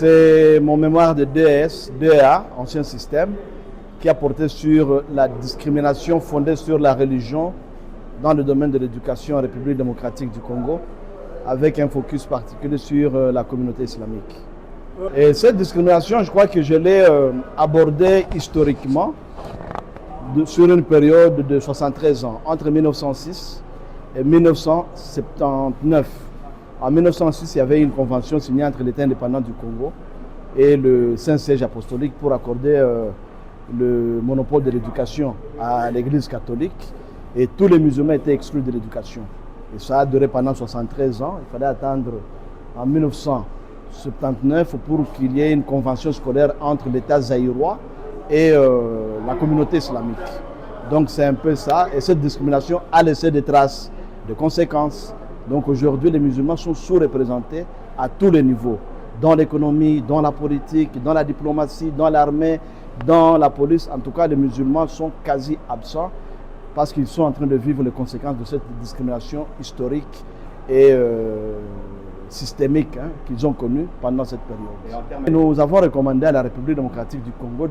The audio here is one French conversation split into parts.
C'est mon mémoire de DES, DEA, ancien système, qui a porté sur la discrimination fondée sur la religion dans le domaine de l'éducation en République démocratique du Congo, avec un focus particulier sur la communauté islamique. Et cette discrimination, je crois que je l'ai abordée historiquement sur une période de 73 ans, entre 1906 et 1979. En 1906, il y avait une convention signée entre l'État indépendant du Congo et le Saint-Siège apostolique pour accorder le monopole de l'éducation à l'Église catholique. Et tous les musulmans étaient exclus de l'éducation. Et ça a duré pendant 73 ans. Il fallait attendre en 1979 pour qu'il y ait une convention scolaire entre l'État zaïrois et la communauté islamique. Donc c'est un peu ça. Et cette discrimination a laissé des traces, des conséquences. Donc aujourd'hui, les musulmans sont sous-représentés à tous les niveaux. Dans l'économie, dans la politique, dans la diplomatie, dans l'armée, dans la police. En tout cas, les musulmans sont quasi absents parce qu'ils sont en train de vivre les conséquences de cette discrimination historique et systémique qu'ils ont connue pendant cette période. Nous avons recommandé à la République démocratique du Congo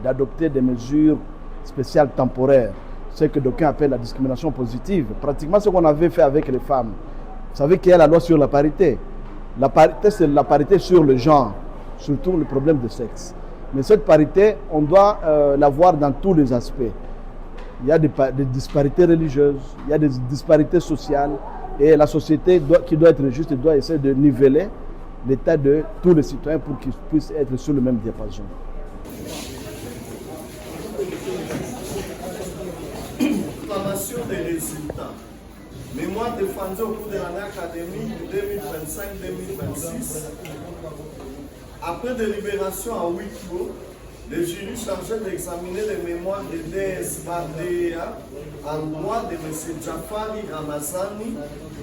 d'adopter des mesures spéciales temporaires, ce que d'aucuns appellent la discrimination positive. Pratiquement ce qu'on avait fait avec les femmes. Vous savez qu'il y a la loi sur la parité. La parité, c'est la parité sur le genre, surtout le problème de sexe. Mais cette parité, on doit la voir dans tous les aspects. Il y a des disparités religieuses, il y a des disparités sociales, et la société qui doit être juste doit essayer de niveler l'état de tous les citoyens pour qu'ils puissent être sur le même diapason. Proclamation des résultats. Mémoire défendue au cours de l'année académique 2025-2026. Après délibération à huis clos, le jury chargé d'examiner les mémoires de DSBADEA en droit de M. Jafari Ramazani,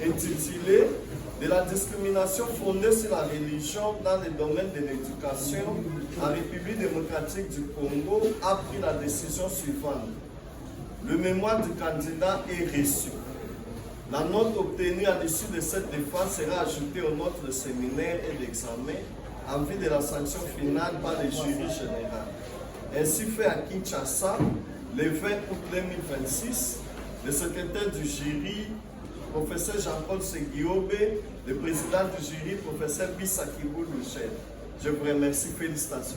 intitulé « De la discrimination fondée sur la religion dans le domaine de l'éducation en République démocratique du Congo » a pris la décision suivante. Le mémoire du candidat est reçu. La note obtenue à l'issue de cette défense sera ajoutée aux notes de séminaire et d'examen en vue de la sanction finale par le jury général. Ainsi fait à Kinshasa, le 20 août 2026, le secrétaire du jury, professeur Jean-Paul Seguiobe, le président du jury, professeur Bissakibou Luchel. Je vous remercie, félicitations.